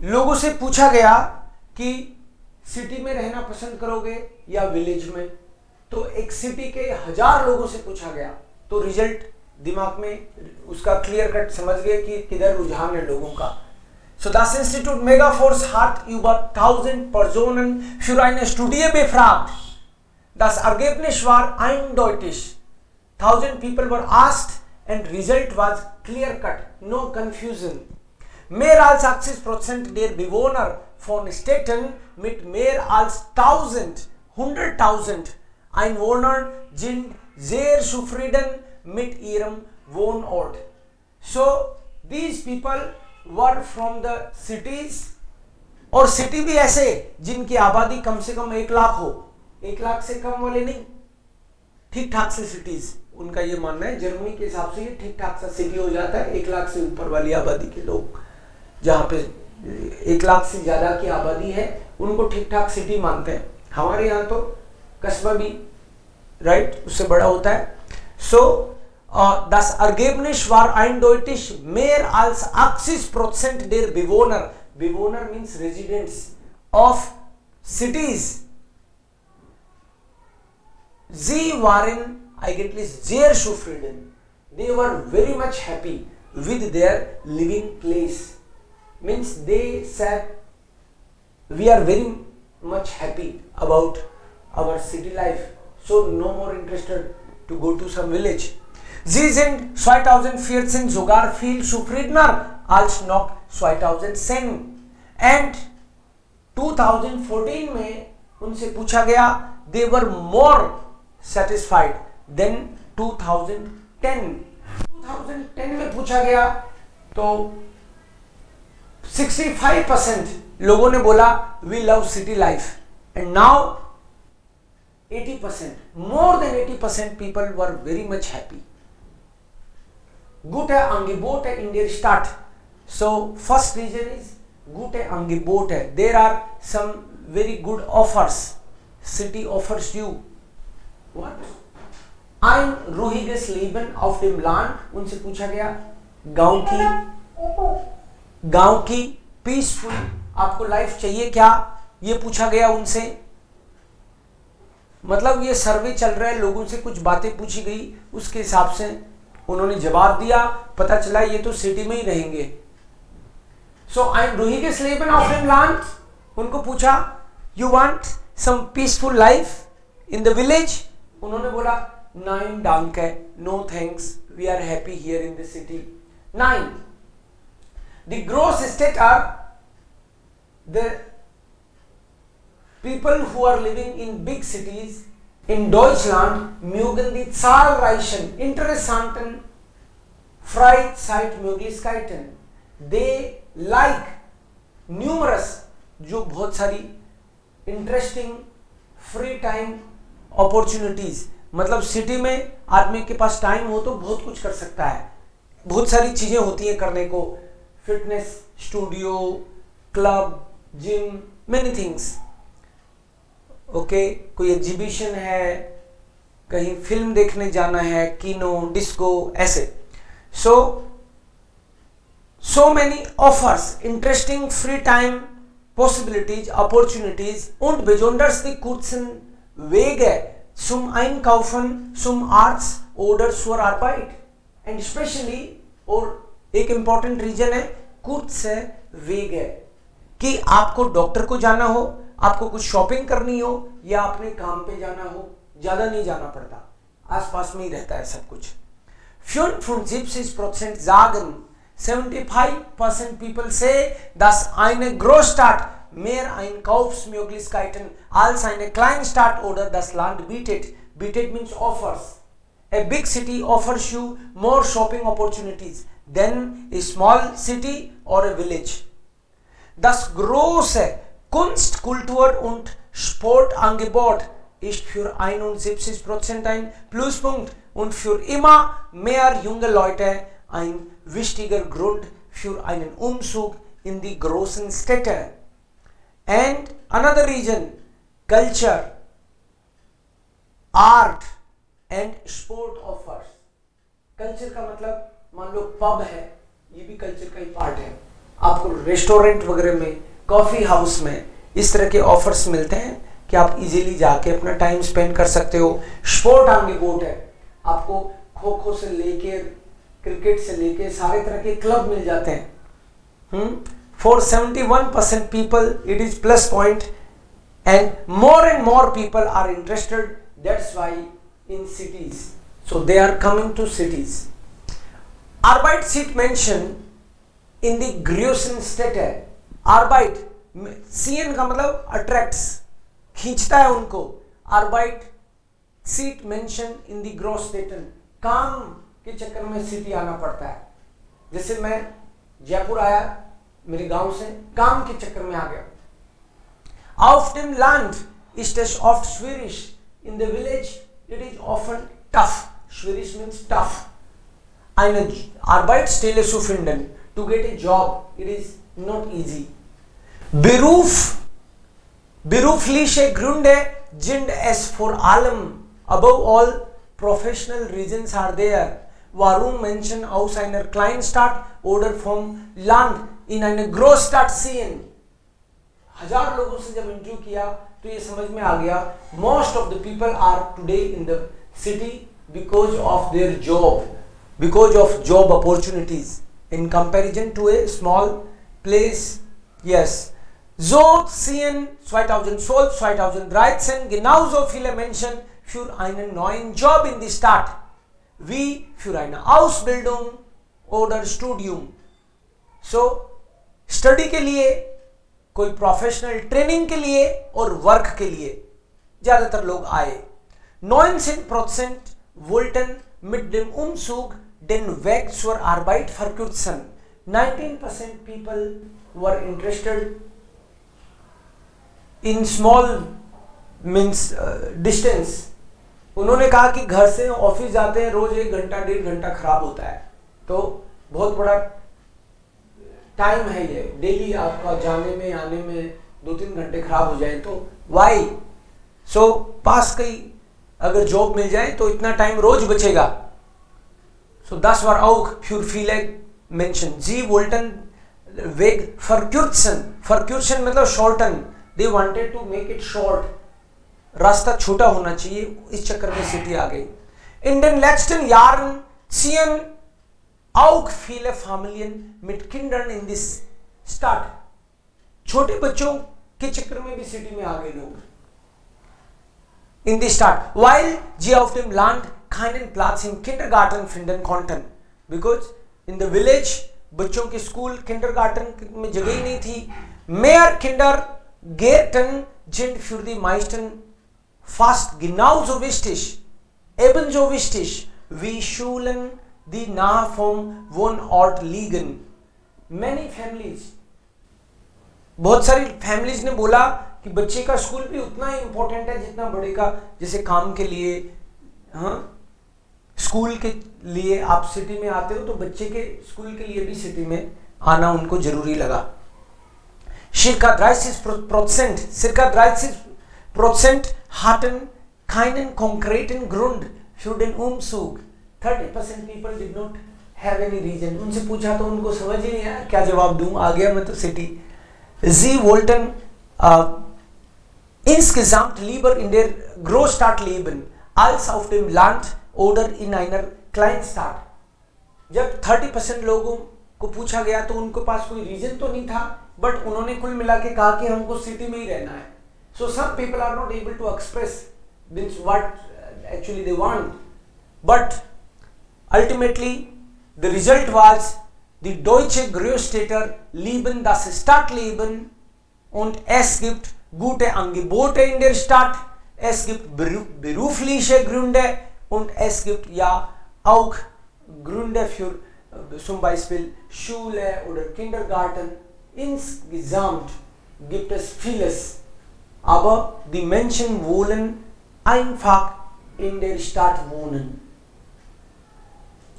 लोगों से पूछा गया कि सिटी में रहना पसंद करोगे या विलेज में, तो एक सिटी के 1000 लोगों से पूछा गया, तो रिजल्ट दिमाग में उसका क्लियर कट समझ गए कि किधर रुझान है लोगों का। So das Institut Megaforce hat über 1000 Personen für eine Studie befragt. Das Ergebnis war eindeutig. 1000 people were asked and result was clear cut, no confusion. Mehr als 80% der Bewohner von Städten mit mehr als 100.000 Einwohnern sind sehr zufrieden mit ihrem Wohnort. So these people were from the cities, और city भी ऐसे जिनकी आबादी कम से कम 1 लाख हो, 1 लाख से कम वाले नहीं, ठीक ठाक से सिटीज, उनका ये मानना है। जर्मनी के हिसाब से ये ठीक ठाक सा सिटी हो जाता है 1 लाख से ऊपर वाली आबादी के लोग, जहाँ पे 1 लाख से ज्यादा की आबादी है उनको ठीक ठाक सिटी मानते हैं। हमारे यहाँ तो कस्बा भी राइट उससे बड़ा होता है। सो das Ergebnis war eindeutig, mehr als 80% der Bewohner, Bewohner means residents of cities, sie waren eigentlich sehr zufrieden, they were very much happy with their living place, means they said we are very much happy about our city life, so no more interested to go to some village. Sie sind 2014 sogar viel zufriedener als noch 2010 and 2014 में उनसे पूछा गया they were more satisfied than 2010 में पूछा गया तो 65% लोगों ने बोला we love city life and now 80%, more than 80% people were very much happy. Gute Angebote in der Stadt. So first reason is gute Angebote. There are some very good offers. City offers you what? Ein ruhiges Leben auf dem Land. उनसे पूछा गया गांव की peaceful आपको life चाहिए क्या, ये पूछा गया उनसे। मतलब ये सर्वे चल रहा है, लोगों से कुछ बातें पूछी गई, उसके हिसाब से उन्होंने जवाब दिया, पता चला ये तो सिटी में ही रहेंगे। सो ein ruhiges Leben auf dem Land, उनको पूछा you want some peaceful life in the village, उन्होंने बोला nein danke, no thanks, we are happy here in the city. 9. The Großstädter, the people who are living in big cities in Deutschland mögen die zahlreichen interessanten Freizeitmöglichkeiten. They like numerous, जो बहुत सारी interesting free time opportunities, मतलब city में आदमी के पास time हो तो बहुत कुछ कर सकता है, बहुत सारी चीजें होती हैं करने को, fitness studio, club, gym, many things. Okay, कोई एग्जीबिशन है, कहीं फिल्म देखने जाना है, किनो, डिस्को, ऐसे। So many offers, interesting free time possibilities, opportunities und besonders die kurzen Wege zum Einkaufen, zum Arzt oder zur Arbeit. And especially, और एक important reason है kurze Wege, कि आपको डॉक्टर को जाना हो, आपको कुछ शॉपिंग करनी हो या अपने काम पे जाना हो, ज्यादा नहीं जाना पड़ता, आसपास में ही रहता है सब कुछ। 75% sagen, 75% people say, dass eine Großstadt mehr Einkaufsmöglichkeiten als eine Kleinstadt oder das Land bietet. Bietet means offers. A big city offers you more shopping opportunities than a small city or a village. Das große Kunst, Kultur und Sportangebot ist für 71% ein Pluspunkt und für immer mehr junge Leute ein wichtiger Grund für einen Umzug in die großen Städte. And another reason, culture, art and sport offers. Culture का मतलब मान लो pub है, ये भी culture का ही part है, आपको restaurant वगैरह में, कॉफ़ी हाउस में इस तरह के ऑफर्स मिलते हैं कि आप इजीली जाके अपना टाइम स्पेंड कर सकते हो। स्पोर्ट अंगेबोट है, आपको खो खो से लेके क्रिकेट से लेके सारे तरह के क्लब मिल जाते हैं। For 71% people it is plus point and more people are interested, that's why in cities, so they are coming to cities. Arbeit sieht Menschen in the größten Städte. Arbeit, CN का मतलब attracts, खींचता है उनको। Arbeit sieht Menschen in the Großstädten, काम के चक्कर में city आना पड़ता है। जैसे मैं जयपुर आया मेरे गांव से, काम के चक्कर में आ गया। Auf dem Land ist es oft schwierig, in the village it is often tough. Schwierig means tough. Eine Arbeitsstelle zu finden, to get a job, it is not easy. Berufliche Gründe sind es vor allem, above all, professional reasons are there. Warum Menschen aus einer Kleinstadt oder vom Land in eine Großstadt ziehen? 1000 लोगों से जब interview किया तो ये समझ में आ गया, most of the people are today in the city because of their job. Because of job opportunities in comparison to a small place. Yes. So ziehen 2012, 2013 genauso viele Menschen für einen neuen Job in die Stadt wie für eine Ausbildung oder Studium. So study के लिए, कोई professional training के लिए और work के लिए ज्यादातर लोग आए। 19% wollten mit dem Umzug den Weg zur Arbeit verkürzen. 19% people were interested in small means distance. उन्होंने कहा कि घर से ऑफिस जाते हैं रोज 1 घंटा 1.5 घंटा खराब होता है, तो बहुत बड़ा टाइम है ये, डेली आपका जाने में आने में 2-3 घंटे खराब हो जाए तो वाई। सो पास कहीं अगर जॉब मिल जाए तो इतना टाइम रोज बचेगा। So das war auch für viele Menschen. Sie wollten Weg verkürzen. Verkürzen मतलब shorten. They wanted to make it short. रास्ता छोटा होना चाहिए, इस चक्कर में सिटी आ गई। In den letzten Jahren ziehen auch viele Familien mit Kindern in this Stadt. छोटे बच्चों के चक्कर में भी सिटी में आ गए लोग। In die Stadt, weil sie auf dem Land keinen Platz im Kindergarten finden konnten, because in the village बच्चों के स्कूल किंडरगार्टन में जगह ही नहीं थी। Mehr Kindergärten sind für die meisten fast genauso wichtig, ebenso wichtig wie Schulen, die nahe vom Wohnort liegen. Many families, बहुत सारी families ने बोला कि बच्चे का स्कूल भी उतना ही इंपॉर्टेंट है जितना बड़े का। जैसे काम के लिए, हाँ, स्कूल के लिए आप सिटी में आते हो तो बच्चे के स्कूल के लिए भी सिटी में आना उनको जरूरी लगा। circa 30% hatten keinen konkreten Grund für den Umzug. 30% people did not have any reason. उनसे पूछा तो उनको समझ ही नहीं आया, क्या जवाब दूं, आ गया मैं तो city. Sie wollten insgesamt lieber in der Großstadt leben als auf dem Land oder in einer Kleinstadt. जब 30% लोगों को पूछा गया तो उनके पास कोई रीजन तो नहीं था, बट उन्होंने कुल मिला के कहा कि हमको सिटी में ही रहना है। So some people are not able to express what actually they want, but ultimately the result was die deutsche Großstädter lieben das Stadtleben und es gibt gute Angebote in der Stadt, es gibt berufliche Gründe und es gibt ja auch Gründe für zum Beispiel Schule oder Kindergarten. Insgesamt gibt es vieles, aber die Menschen wollen einfach in der Stadt wohnen.